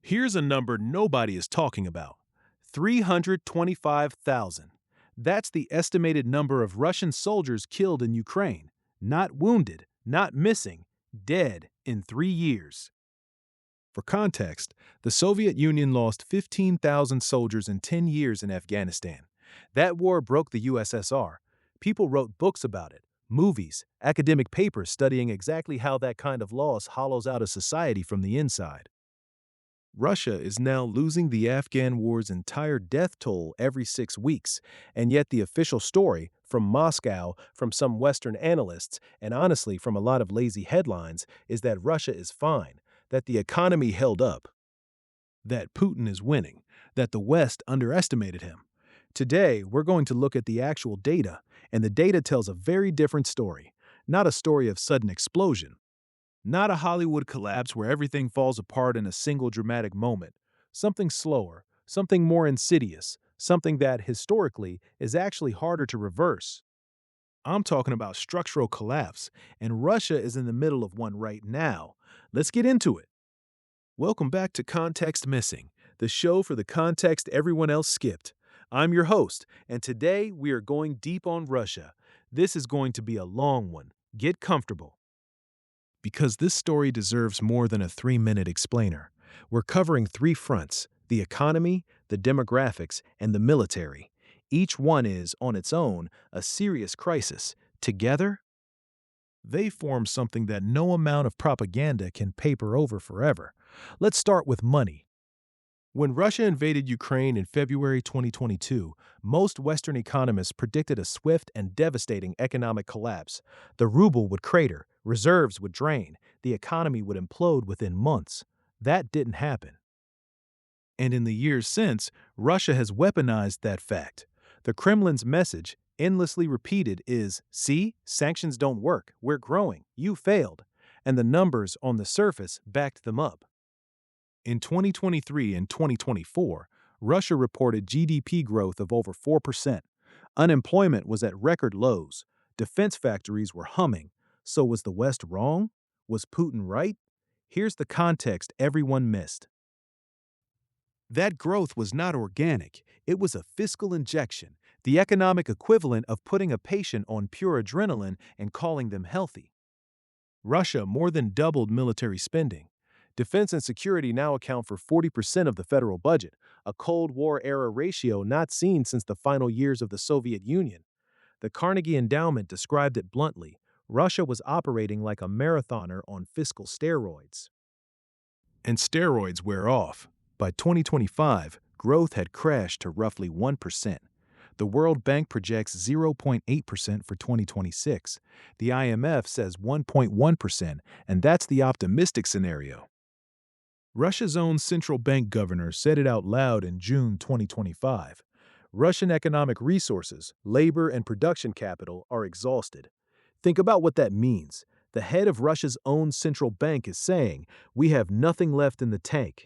Here's a number nobody is talking about: 325,000. That's the estimated number of Russian soldiers killed in Ukraine. Not wounded, not missing, dead in 3 years. For context, the Soviet Union lost 15,000 soldiers in 10 years in Afghanistan. That war broke the USSR. People wrote books about it, movies, academic papers studying exactly how that kind of loss hollows out a society from the inside. Russia is now losing the Afghan war's entire death toll every 6 weeks, and yet the official story, from Moscow, from some Western analysts, and honestly from a lot of lazy headlines, is that Russia is fine, that the economy held up, that Putin is winning, that the West underestimated him. Today, we're going to look at the actual data, and the data tells a very different story, not a story of sudden explosion. Not a Hollywood collapse where everything falls apart in a single dramatic moment. Something slower, something more insidious, something that, historically, is actually harder to reverse. I'm talking about structural collapse, and Russia is in the middle of one right now. Let's get into it. Welcome back to Context Missing, the show for the context everyone else skipped. I'm your host, and today we are going deep on Russia. This is going to be a long one. Get comfortable, because this story deserves more than a 3-minute explainer. We're covering three fronts: the economy, the demographics, and the military. Each one is, on its own, a serious crisis. Together, they form something that no amount of propaganda can paper over forever. Let's start with money. When Russia invaded Ukraine in February 2022, most Western economists predicted a swift and devastating economic collapse. The ruble would crater, reserves would drain, the economy would implode within months. That didn't happen. And in the years since, Russia has weaponized that fact. The Kremlin's message, endlessly repeated, is, "See, sanctions don't work, we're growing, you failed." And the numbers on the surface backed them up. In 2023 and 2024, Russia reported GDP growth of over 4%. Unemployment was at record lows. Defense factories were humming. So was the West wrong? Was Putin right? Here's the context everyone missed. That growth was not organic. It was a fiscal injection, the economic equivalent of putting a patient on pure adrenaline and calling them healthy. Russia more than doubled military spending. Defense and security now account for 40% of the federal budget, a Cold War-era ratio not seen since the final years of the Soviet Union. The Carnegie Endowment described it bluntly: Russia was operating like a marathoner on fiscal steroids. And steroids wear off. By 2025, growth had crashed to roughly 1%. The World Bank projects 0.8% for 2026. The IMF says 1.1%, and that's the optimistic scenario. Russia's own central bank governor said it out loud in June 2025. Russian economic resources, labor, and production capital are exhausted. Think about what that means. The head of Russia's own central bank is saying, "We have nothing left in the tank."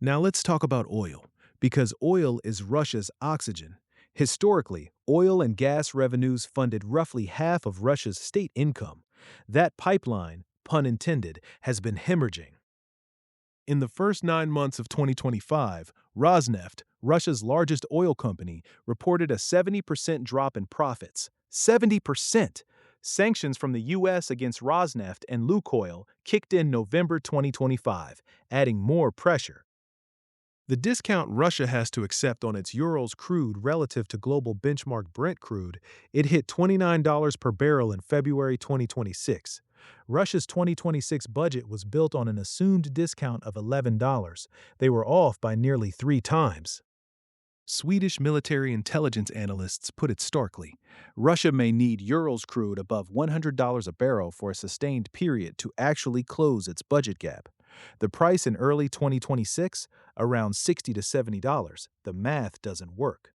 Now let's talk about oil, because oil is Russia's oxygen. Historically, oil and gas revenues funded roughly half of Russia's state income. That pipeline, pun intended, has been hemorrhaging. In the first 9 months of 2025, Rosneft, Russia's largest oil company, reported a 70% drop in profits. 70%! Sanctions from the U.S. against Rosneft and Lukoil kicked in November 2025, adding more pressure. The discount Russia has to accept on its Urals crude relative to global benchmark Brent crude, it hit $29 per barrel in February 2026. Russia's 2026 budget was built on an assumed discount of $11. They were off by nearly 3 times. Swedish military intelligence analysts put it starkly: Russia may need Urals crude above $100 a barrel for a sustained period to actually close its budget gap. The price in early 2026? Around $60 to $70. The math doesn't work.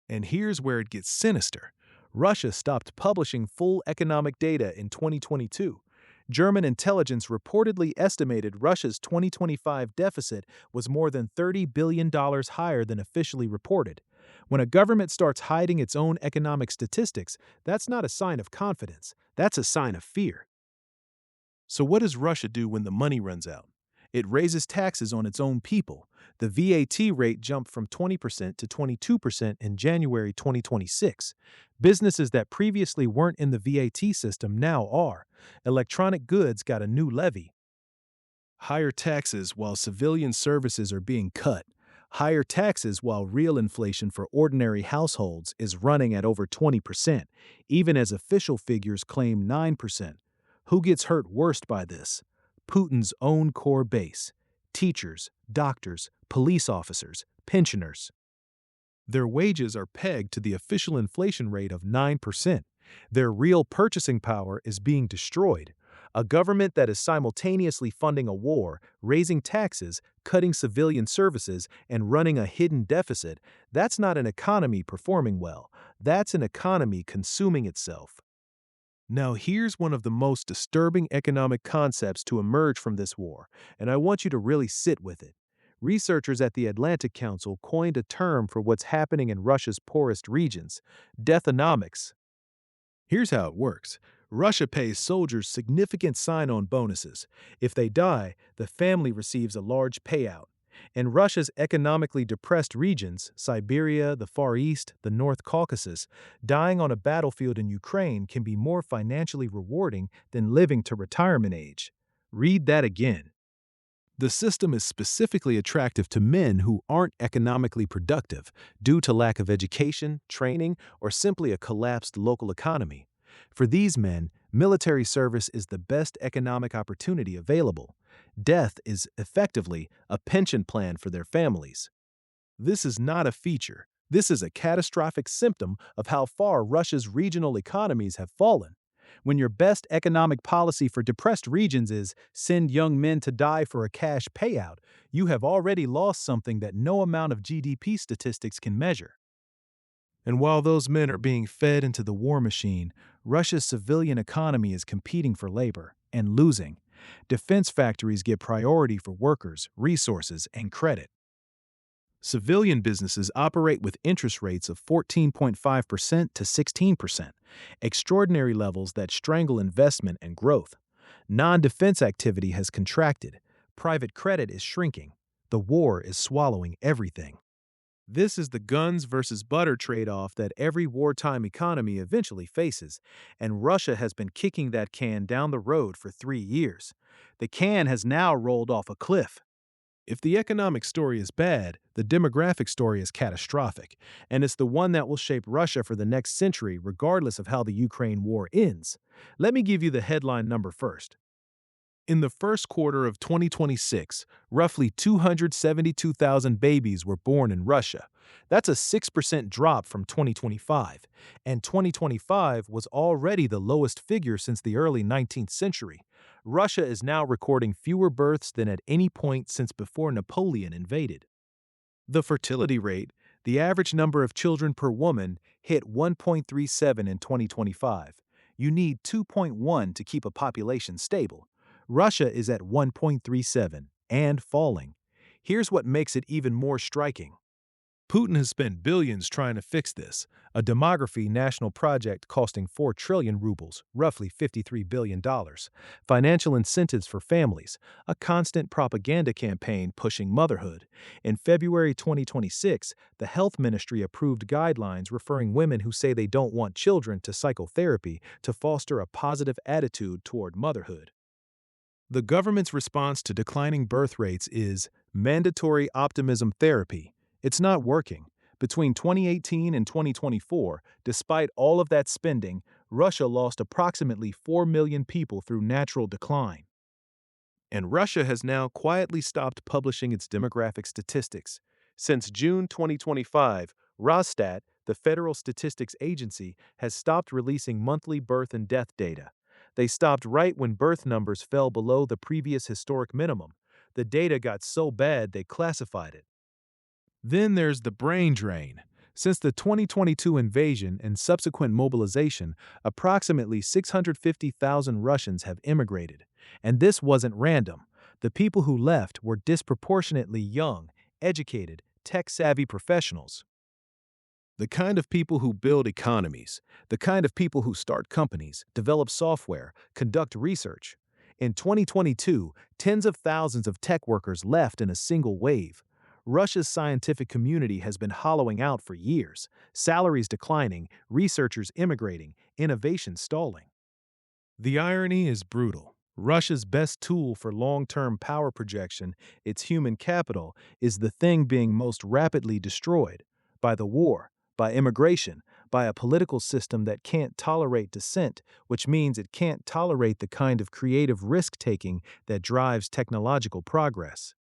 And here's where it gets sinister. Russia stopped publishing full economic data in 2022. German intelligence reportedly estimated Russia's 2025 deficit was more than $30 billion higher than officially reported. When a government starts hiding its own economic statistics, that's not a sign of confidence. That's a sign of fear. So what does Russia do when the money runs out? It raises taxes on its own people. The VAT rate jumped from 20% to 22% in January 2026. Businesses that previously weren't in the VAT system now are. Electronic goods got a new levy. Higher taxes while civilian services are being cut. Higher taxes while real inflation for ordinary households is running at over 20%, even as official figures claim 9%. Who gets hurt worst by this? Putin's own core base: teachers, doctors, police officers, pensioners. Their wages are pegged to the official inflation rate of 9%. Their real purchasing power is being destroyed. A government that is simultaneously funding a war, raising taxes, cutting civilian services, and running a hidden deficit, that's not an economy performing well. That's an economy consuming itself. Now, here's one of the most disturbing economic concepts to emerge from this war, and I want you to really sit with it. Researchers at the Atlantic Council coined a term for what's happening in Russia's poorest regions: deathonomics. Here's how it works. Russia pays soldiers significant sign-on bonuses. If they die, the family receives a large payout. In Russia's economically depressed regions, Siberia, the Far East, the North Caucasus, dying on a battlefield in Ukraine can be more financially rewarding than living to retirement age. Read that again. The system is specifically attractive to men who aren't economically productive due to lack of education, training, or simply a collapsed local economy. For these men, military service is the best economic opportunity available. Death is effectively a pension plan for their families. This is not a feature. This is a catastrophic symptom of how far Russia's regional economies have fallen. When your best economic policy for depressed regions is send young men to die for a cash payout, you have already lost something that no amount of GDP statistics can measure. And while those men are being fed into the war machine, Russia's civilian economy is competing for labor and losing. Defense factories get priority for workers, resources, and credit. Civilian businesses operate with interest rates of 14.5% to 16%, extraordinary levels that strangle investment and growth. Non-defense activity has contracted. Private credit is shrinking. The war is swallowing everything. This is the guns versus butter trade-off that every wartime economy eventually faces, and Russia has been kicking that can down the road for 3 years. The can has now rolled off a cliff. If the economic story is bad, the demographic story is catastrophic, and it's the one that will shape Russia for the next century regardless of how the Ukraine war ends. Let me give you the headline number first. In the first quarter of 2026, roughly 272,000 babies were born in Russia. That's a 6% drop from 2025, and 2025 was already the lowest figure since the early 19th century. Russia is now recording fewer births than at any point since before Napoleon invaded. The fertility rate, the average number of children per woman, hit 1.37 in 2025. You need 2.1 to keep a population stable. Russia is at 1.37 and falling. Here's what makes it even more striking. Putin has spent billions trying to fix this, a demography national project costing 4 trillion rubles, roughly $53 billion, financial incentives for families, a constant propaganda campaign pushing motherhood. In February 2026, the health ministry approved guidelines referring women who say they don't want children to psychotherapy to foster a positive attitude toward motherhood. The government's response to declining birth rates is mandatory optimism therapy. It's not working. Between 2018 and 2024, despite all of that spending, Russia lost approximately 4 million people through natural decline. And Russia has now quietly stopped publishing its demographic statistics. Since June 2025, Rosstat, the federal statistics agency, has stopped releasing monthly birth and death data. They stopped right when birth numbers fell below the previous historic minimum. The data got so bad they classified it. Then there's the brain drain. Since the 2022 invasion and subsequent mobilization, approximately 650,000 Russians have immigrated. And this wasn't random. The people who left were disproportionately young, educated, tech-savvy professionals. The kind of people who build economies, the kind of people who start companies, develop software, conduct research. In 2022, tens of thousands of tech workers left in a single wave. Russia's scientific community has been hollowing out for years, salaries declining, researchers immigrating, innovation stalling. The irony is brutal. Russia's best tool for long-term power projection, its human capital, is the thing being most rapidly destroyed by the war, by immigration, by a political system that can't tolerate dissent, which means it can't tolerate the kind of creative risk-taking that drives technological progress.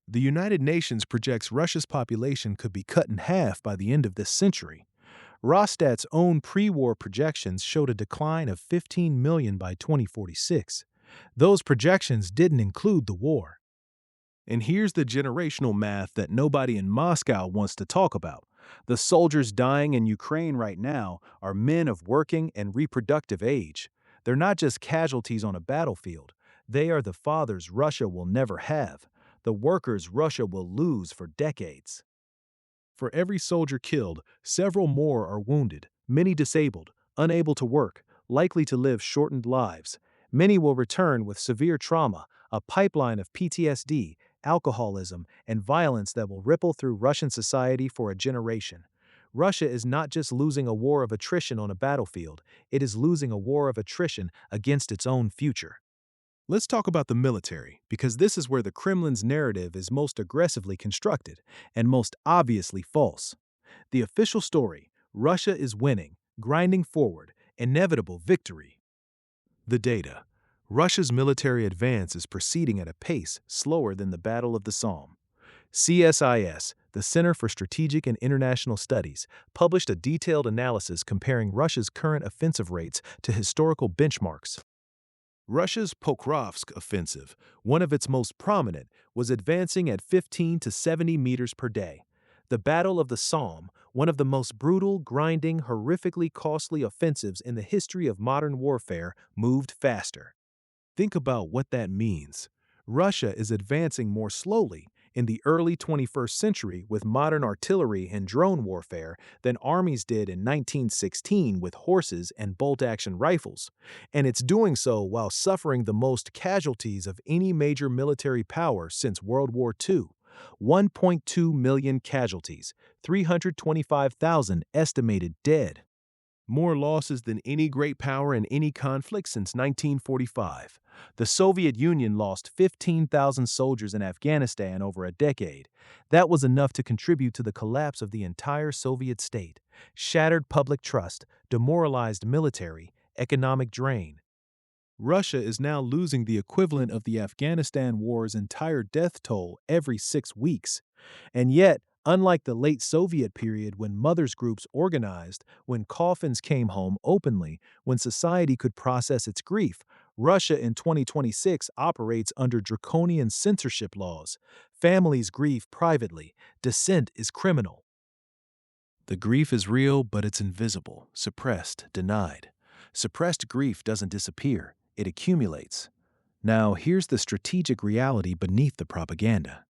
The United Nations projects Russia's population could be cut in half by the end of this century. Rostat's own pre-war projections showed a decline of 15 million by 2046. Those projections didn't include the war. And here's the generational math that nobody in Moscow wants to talk about. The soldiers dying in Ukraine right now are men of working and reproductive age. They're not just casualties on a battlefield. They are the fathers Russia will never have, the workers Russia will lose for decades. For every soldier killed, several more are wounded, many disabled, unable to work, likely to live shortened lives. Many will return with severe trauma, a pipeline of PTSD, alcoholism, and violence that will ripple through Russian society for a generation. Russia is not just losing a war of attrition on a battlefield, it is losing a war of attrition against its own future. Let's talk about the military, because this is where the Kremlin's narrative is most aggressively constructed and most obviously false. The official story: Russia is winning, grinding forward, inevitable victory. The data: Russia's military advance is proceeding at a pace slower than the Battle of the Somme. CSIS, the Center for Strategic and International Studies, published a detailed analysis comparing Russia's current offensive rates to historical benchmarks. Russia's Pokrovsk offensive, one of its most prominent, was advancing at 15 to 70 meters per day. The Battle of the Somme, one of the most brutal, grinding, horrifically costly offensives in the history of modern warfare, moved faster. Think about what that means. Russia is advancing more slowly in the early 21st century with modern artillery and drone warfare than armies did in 1916 with horses and bolt-action rifles, and it's doing so while suffering the most casualties of any major military power since World War II. 1.2 million casualties, 325,000 estimated dead. More losses than any great power in any conflict since 1945. The Soviet Union lost 15,000 soldiers in Afghanistan over a decade. That was enough to contribute to the collapse of the entire Soviet state. Shattered public trust, demoralized military, economic drain. Russia is now losing the equivalent of the Afghanistan war's entire death toll every 6 weeks. And yet, unlike the late Soviet period when mothers' groups organized, when coffins came home openly, when society could process its grief, Russia in 2026 operates under draconian censorship laws. Families grieve privately. Dissent is criminal. The grief is real, but it's invisible, suppressed, denied. Suppressed grief doesn't disappear, it accumulates. Now, here's the strategic reality beneath the propaganda.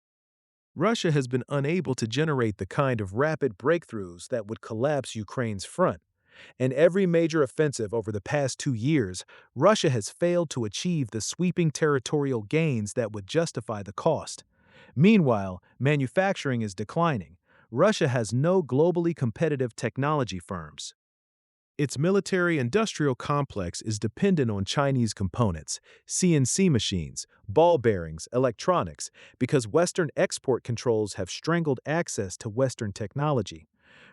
Russia has been unable to generate the kind of rapid breakthroughs that would collapse Ukraine's front. In every major offensive over the past 2 years, Russia has failed to achieve the sweeping territorial gains that would justify the cost. Meanwhile, manufacturing is declining. Russia has no globally competitive technology firms. Its military-industrial complex is dependent on Chinese components, CNC machines, ball bearings, electronics, because Western export controls have strangled access to Western technology.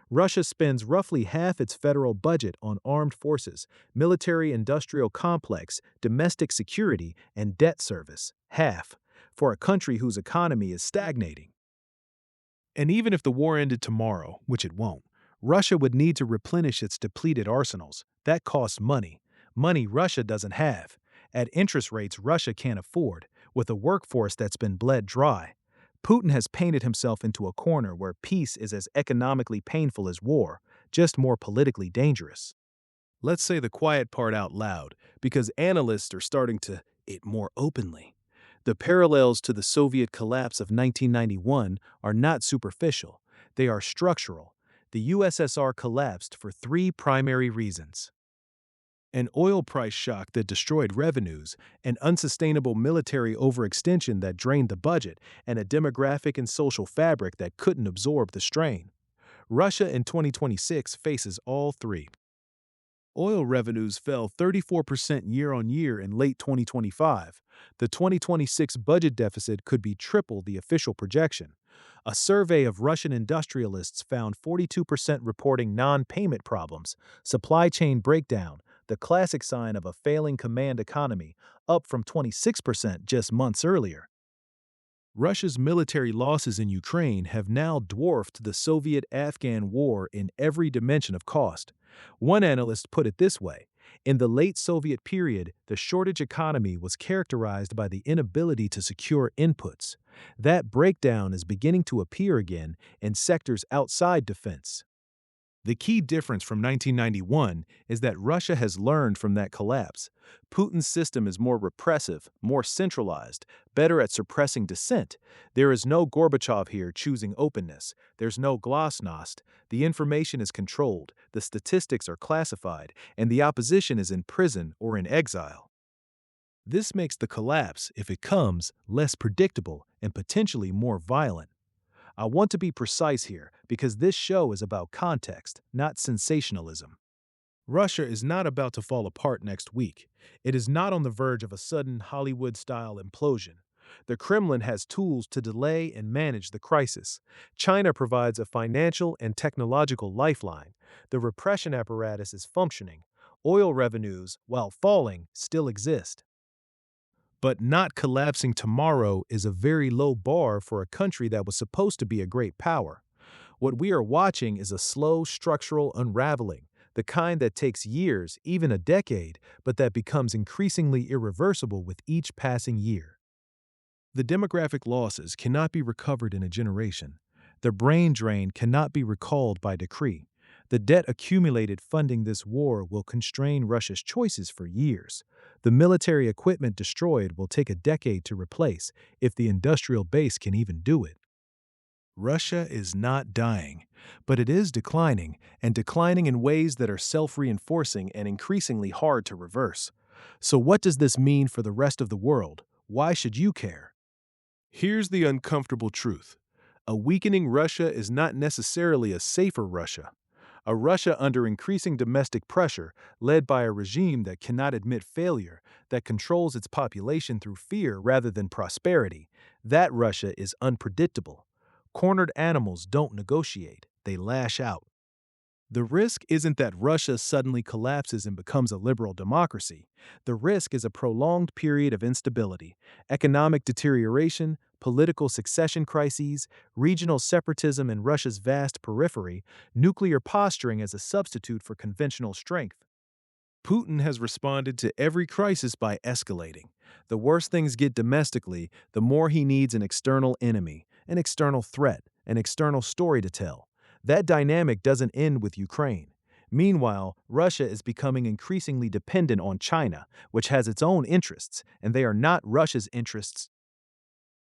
Russia spends roughly half its federal budget on armed forces, military-industrial complex, domestic security, and debt service. Half, for a country whose economy is stagnating. And even if the war ended tomorrow, which it won't, Russia would need to replenish its depleted arsenals. That costs money. Money Russia doesn't have. At interest rates Russia can't afford, with a workforce that's been bled dry. Putin has painted himself into a corner where peace is as economically painful as war, just more politically dangerous. Let's say the quiet part out loud, because analysts are starting to it more openly. The parallels to the Soviet collapse of 1991 are not superficial. They are structural. The USSR collapsed for 3 primary reasons. An oil price shock that destroyed revenues, an unsustainable military overextension that drained the budget, and a demographic and social fabric that couldn't absorb the strain. Russia in 2026 faces all three. Oil revenues fell 34% year on year in late 2025. The 2026 budget deficit could be triple the official projection. A survey of Russian industrialists found 42% reporting non-payment problems, supply chain breakdown, the classic sign of a failing command economy, up from 26% just months earlier. Russia's military losses in Ukraine have now dwarfed the Soviet-Afghan war in every dimension of cost. One analyst put it this way: in the late Soviet period, the shortage economy was characterized by the inability to secure inputs. That breakdown is beginning to appear again in sectors outside defense. The key difference from 1991 is that Russia has learned from that collapse. Putin's system is more repressive, more centralized, better at suppressing dissent. There is no Gorbachev here choosing openness. There's no glasnost. The information is controlled, the statistics are classified, and the opposition is in prison or in exile. This makes the collapse, if it comes, less predictable and potentially more violent. I want to be precise here because this show is about context, not sensationalism. Russia is not about to fall apart next week. It is not on the verge of a sudden Hollywood-style implosion. The Kremlin has tools to delay and manage the crisis. China provides a financial and technological lifeline. The repression apparatus is functioning. Oil revenues, while falling, still exist. But not collapsing tomorrow is a very low bar for a country that was supposed to be a great power. What we are watching is a slow structural unraveling, the kind that takes years, even a decade, but that becomes increasingly irreversible with each passing year. The demographic losses cannot be recovered in a generation. The brain drain cannot be recalled by decree. The debt accumulated funding this war will constrain Russia's choices for years. The military equipment destroyed will take a decade to replace, if the industrial base can even do it. Russia is not dying, but it is declining, and declining in ways that are self-reinforcing and increasingly hard to reverse. So what does this mean for the rest of the world? Why should you care? Here's the uncomfortable truth. A weakening Russia is not necessarily a safer Russia. A Russia under increasing domestic pressure, led by a regime that cannot admit failure, that controls its population through fear rather than prosperity, that Russia is unpredictable. Cornered animals don't negotiate, they lash out. The risk isn't that Russia suddenly collapses and becomes a liberal democracy. The risk is a prolonged period of instability, economic deterioration, political succession crises, regional separatism in Russia's vast periphery, nuclear posturing as a substitute for conventional strength. Putin has responded to every crisis by escalating. The worse things get domestically, the more he needs an external enemy, an external threat, an external story to tell. That dynamic doesn't end with Ukraine. Meanwhile, Russia is becoming increasingly dependent on China, which has its own interests, and they are not Russia's interests.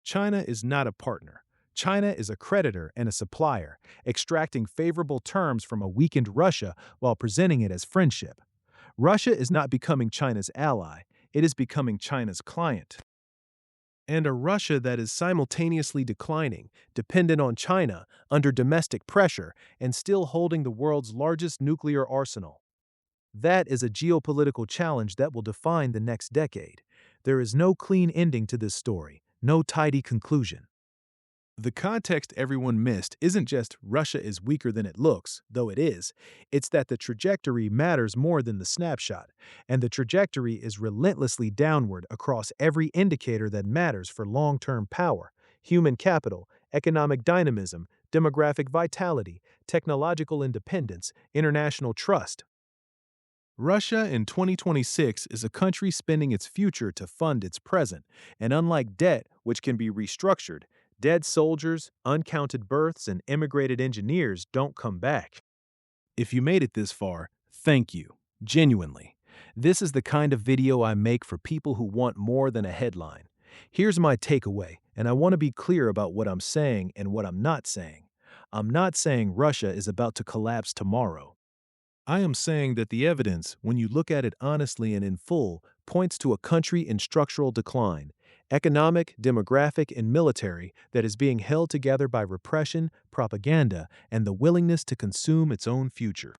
China is not a partner. China is a creditor and a supplier, extracting favorable terms from a weakened Russia while presenting it as friendship. Russia is not becoming China's ally, it is becoming China's client. And a Russia that is simultaneously declining, dependent on China, under domestic pressure, and still holding the world's largest nuclear arsenal. That is a geopolitical challenge that will define the next decade. There is no clean ending to this story, no tidy conclusion. The context everyone missed isn't just Russia is weaker than it looks, though it is. It's that the trajectory matters more than the snapshot, and the trajectory is relentlessly downward across every indicator that matters for long-term power: human capital, economic dynamism, demographic vitality, technological independence, international trust. Russia in 2026 is a country spending its future to fund its present, and unlike debt, which can be restructured, dead soldiers, uncounted births, and immigrated engineers don't come back. If you made it this far, thank you, genuinely. This is the kind of video I make for people who want more than a headline. Here's my takeaway, and I want to be clear about what I'm saying and what I'm not saying. I'm not saying Russia is about to collapse tomorrow. I am saying that the evidence, when you look at it honestly and in full, points to a country in structural decline, economic, demographic, and military, that is being held together by repression, propaganda, and the willingness to consume its own future.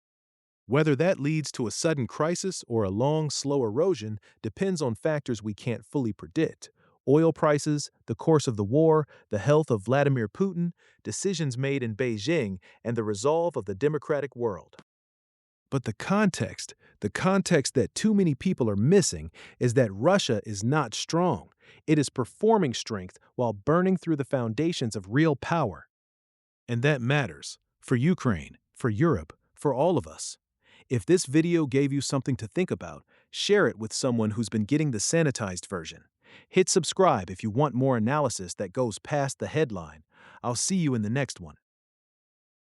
Whether that leads to a sudden crisis or a long, slow erosion depends on factors we can't fully predict: oil prices, the course of the war, the health of Vladimir Putin, decisions made in Beijing, and the resolve of the democratic world. But the context that too many people are missing, is that Russia is not strong. It is performing strength while burning through the foundations of real power. And that matters for Ukraine, for Europe, for all of us. If this video gave you something to think about, share it with someone who's been getting the sanitized version. Hit subscribe if you want more analysis that goes past the headline. I'll see you in the next one.